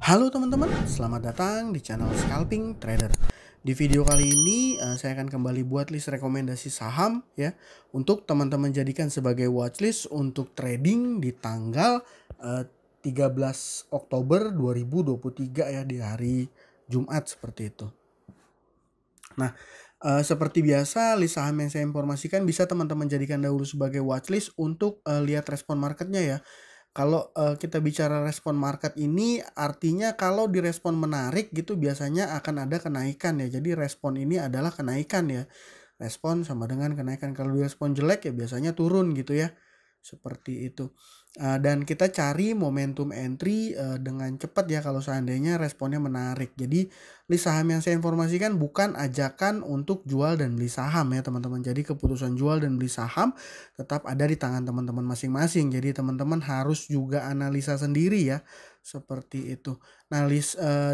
Halo teman-teman, selamat datang di channel Scalping Trader. Di video kali ini saya akan kembali buat list rekomendasi saham ya untuk teman-teman jadikan sebagai watchlist untuk trading di tanggal 13 Oktober 2023 ya, di hari Jumat seperti itu. Nah, seperti biasa list saham yang saya informasikan bisa teman-teman jadikan dahulu sebagai watchlist untuk lihat respon marketnya ya. Kalau kita bicara respon market ini artinya kalau direspon menarik gitu biasanya akan ada kenaikan ya. Jadi respon ini adalah kenaikan ya. Respon sama dengan kenaikan. Kalau direspon jelek ya biasanya turun gitu ya. Seperti itu. Dan kita cari momentum entry dengan cepat ya kalau seandainya responnya menarik. Jadi list saham yang saya informasikan bukan ajakan untuk jual dan beli saham ya teman-teman. Jadi keputusan jual dan beli saham tetap ada di tangan teman-teman masing-masing. Jadi teman-teman harus juga analisa sendiri ya, seperti itu. Nah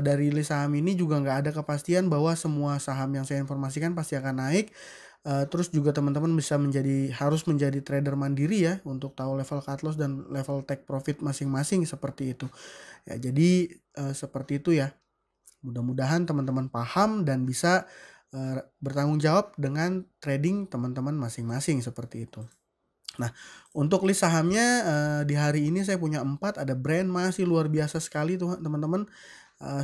dari list saham ini juga nggak ada kepastian bahwa semua saham yang saya informasikan pasti akan naik. Terus juga teman-teman harus menjadi trader mandiri ya untuk tahu level cut loss dan level take profit masing-masing seperti itu. Ya jadi seperti itu ya. Mudah-mudahan teman-teman paham dan bisa bertanggung jawab dengan trading teman-teman masing-masing seperti itu. Nah, untuk list sahamnya di hari ini saya punya 4, ada brand masih luar biasa sekali tuh teman-teman.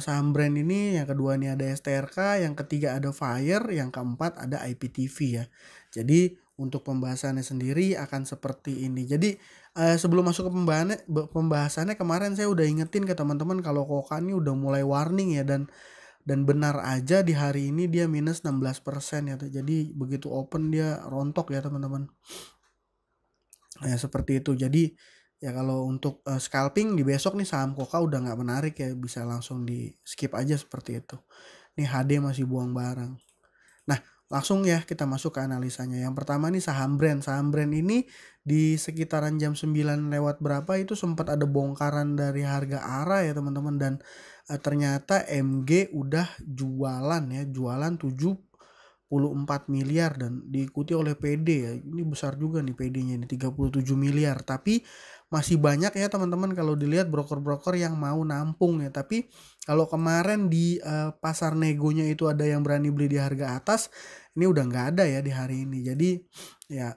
Saham brand ini yang kedua ini ada STRK, yang ketiga ada Fire, yang keempat ada IPTV ya. Jadi untuk pembahasannya sendiri akan seperti ini. Jadi sebelum masuk ke pembahasannya kemarin saya udah ingetin ke teman-teman kalau Koka ini udah mulai warning ya, dan benar aja di hari ini dia minus 16% ya. Jadi begitu open dia rontok ya teman-teman. Ya seperti itu. Jadi ya kalau untuk scalping di besok nih saham Koka udah nggak menarik ya, bisa langsung di skip aja seperti itu. Nih HD masih buang barang. Nah langsung ya kita masuk ke analisanya. Yang pertama nih saham brand. Saham brand ini di sekitaran jam 9 lewat berapa itu sempat ada bongkaran dari harga ARA ya teman-teman. Dan ternyata MG udah jualan ya, jualan 74 miliar dan diikuti oleh PD ya. Ini besar juga nih PD-nya ini 37 miliar. Tapi masih banyak ya teman-teman kalau dilihat broker-broker yang mau nampung ya. Tapi kalau kemarin di pasar negonya itu ada yang berani beli di harga atas, ini udah nggak ada ya di hari ini. Jadi ya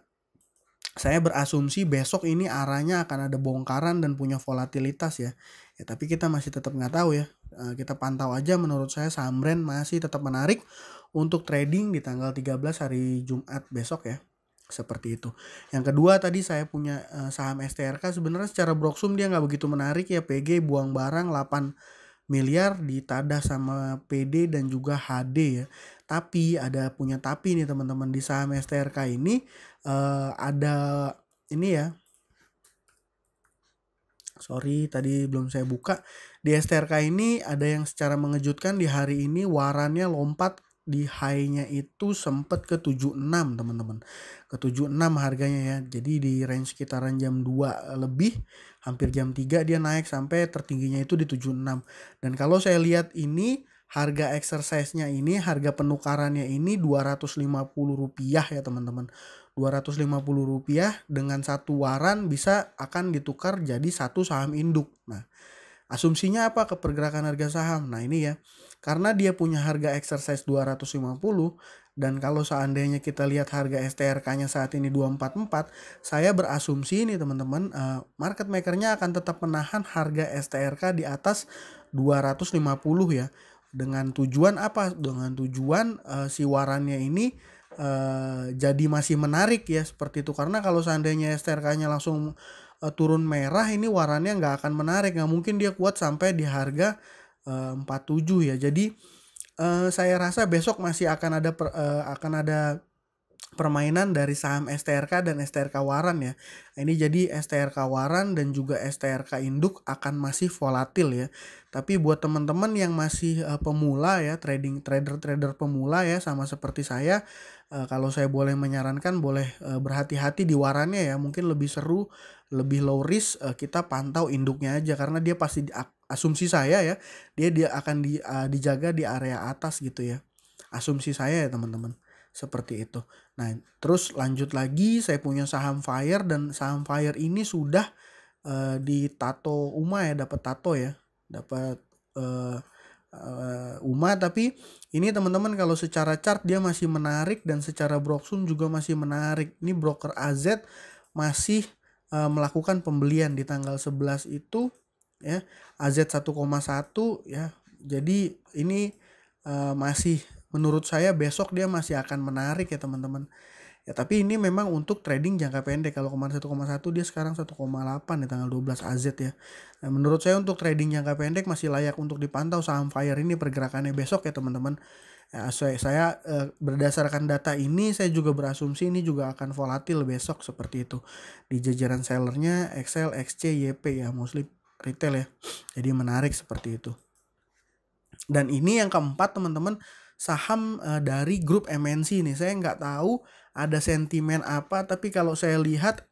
saya berasumsi besok ini arahnya akan ada bongkaran dan punya volatilitas ya. Ya tapi kita masih tetap nggak tahu ya. Kita pantau aja, menurut saya saham brand masih tetap menarik untuk trading di tanggal 13 hari Jumat besok ya. Seperti itu. Yang kedua tadi saya punya saham STRK, sebenarnya secara broksum dia nggak begitu menarik ya. PG buang barang 8 miliar ditadah sama PD dan juga HD ya. Tapi ada punya tapi nih teman-teman, di saham STRK ini ada ini ya. Sorry tadi belum saya buka. Di STRK ini ada yang secara mengejutkan di hari ini warannya lompat, di high-nya itu sempat ke 76 teman-teman. Ke 76 harganya ya. Jadi di range sekitaran jam 2 lebih, hampir jam 3 dia naik sampai tertingginya itu di 76. Dan kalau saya lihat ini harga exercise-nya ini, harga penukarannya ini Rp250 ya teman-teman. Rp250 dengan satu waran bisa akan ditukar jadi satu saham induk. Nah, asumsinya apa ke pergerakan harga saham? Nah ini ya, karena dia punya harga exercise 250 dan kalau seandainya kita lihat harga STRK-nya saat ini 244, saya berasumsi nih teman-teman, market maker-nya akan tetap menahan harga STRK di atas 250 ya. Dengan tujuan apa? Dengan tujuan si warannya ini jadi masih menarik ya, seperti itu. Karena kalau seandainya STRK-nya langsung turun merah, ini warannya nggak akan menarik, nggak mungkin dia kuat sampai di harga 47 ya. Jadi saya rasa besok masih akan ada permainan dari saham STRK dan STRK waran ya. Ini jadi STRK waran dan juga STRK induk akan masih volatil ya. Tapi buat teman-teman yang masih pemula ya, trader pemula ya, sama seperti saya, kalau saya boleh menyarankan, boleh berhati-hati di warannya ya. Mungkin lebih seru, lebih low risk, kita pantau induknya aja karena dia pasti asumsi saya ya, dia akan dijaga di area atas gitu ya. Asumsi saya ya teman-teman. Seperti itu. Nah, terus lanjut lagi saya punya saham Fire, dan saham Fire ini sudah ditato UMA ya, dapat tato ya. Dapat UMA, tapi ini teman-teman kalau secara chart dia masih menarik dan secara Broxun juga masih menarik. Ini broker AZ masih melakukan pembelian di tanggal 11 itu ya, AZ 1,1 ya. Jadi ini masih menurut saya besok dia masih akan menarik ya teman-teman. Ya, tapi ini memang untuk trading jangka pendek. Kalau kemarin 1,1 dia sekarang 1,8 di tanggal 12 AZ ya. Nah, menurut saya untuk trading jangka pendek masih layak untuk dipantau saham Fire ini pergerakannya besok ya teman-teman. Ya, saya berdasarkan data ini saya juga berasumsi ini juga akan volatil besok seperti itu. Di jajaran sellernya XL, XC, YP ya, mostly retail ya. Jadi menarik seperti itu. Dan ini yang keempat teman-teman, saham dari grup MNC nih. Saya nggak tahu ada sentimen apa, tapi kalau saya lihat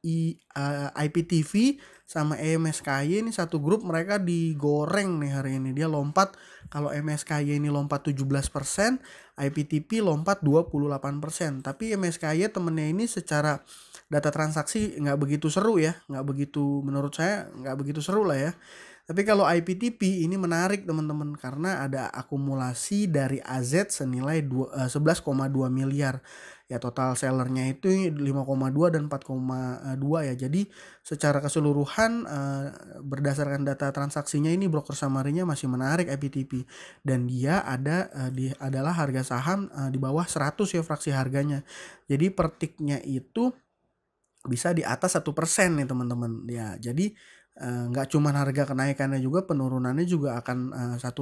IPTV sama EMSKY ini satu grup, mereka digoreng nih hari ini. Dia lompat, kalau MSKY ini lompat 17%, IPTV lompat 28%. Tapi MSKY temennya ini secara data transaksi nggak begitu seru ya, nggak begitu, menurut saya nggak begitu seru lah ya. Tapi kalau IPTP ini menarik teman-teman karena ada akumulasi dari AZ senilai 11,2 miliar. Ya total sellernya itu 5,2 dan 4,2 ya. Jadi secara keseluruhan berdasarkan data transaksinya ini broker summary-nya masih menarik IPTP. Dan dia adalah harga saham di bawah 100 ya fraksi harganya. Jadi per tick-nya itu bisa di atas 1% nih teman-teman. Ya, jadi nggak cuma harga kenaikannya juga, penurunannya juga akan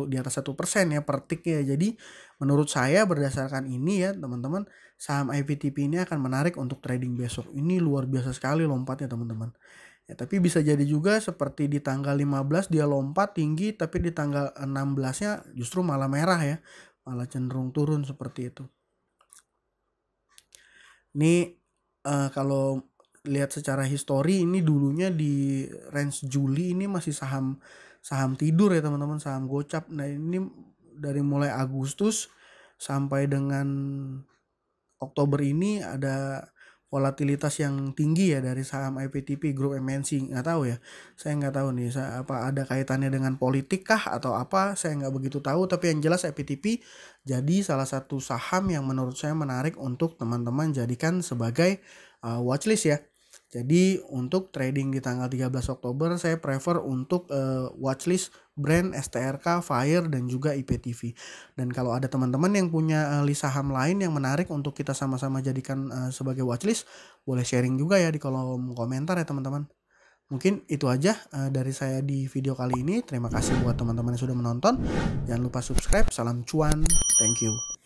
di atas 1% ya per tick ya. Jadi menurut saya berdasarkan ini ya teman-teman, saham IPTP ini akan menarik untuk trading besok. Ini luar biasa sekali lompatnya teman-teman. Ya, tapi bisa jadi juga seperti di tanggal 15 dia lompat tinggi, tapi di tanggal 16-nya justru malah merah ya. Malah cenderung turun seperti itu. Ini kalau lihat secara histori, ini dulunya di range Juli ini masih saham tidur ya teman-teman, saham gocap. Nah ini dari mulai Agustus sampai dengan Oktober ini ada volatilitas yang tinggi ya dari saham IPTP grup MNC. Nggak tahu ya, saya nggak tahu nih apa ada kaitannya dengan politik kah atau apa, saya nggak begitu tahu. Tapi yang jelas IPTP jadi salah satu saham yang menurut saya menarik untuk teman-teman jadikan sebagai watchlist ya. Jadi untuk trading di tanggal 13 Oktober saya prefer untuk watchlist brand STRK, Fire dan juga IPTV. Dan kalau ada teman-teman yang punya list saham lain yang menarik untuk kita sama-sama jadikan sebagai watchlist, boleh sharing juga ya di kolom komentar ya teman-teman. Mungkin itu aja dari saya di video kali ini. Terima kasih buat teman-teman yang sudah menonton. Jangan lupa subscribe. Salam cuan. Thank you.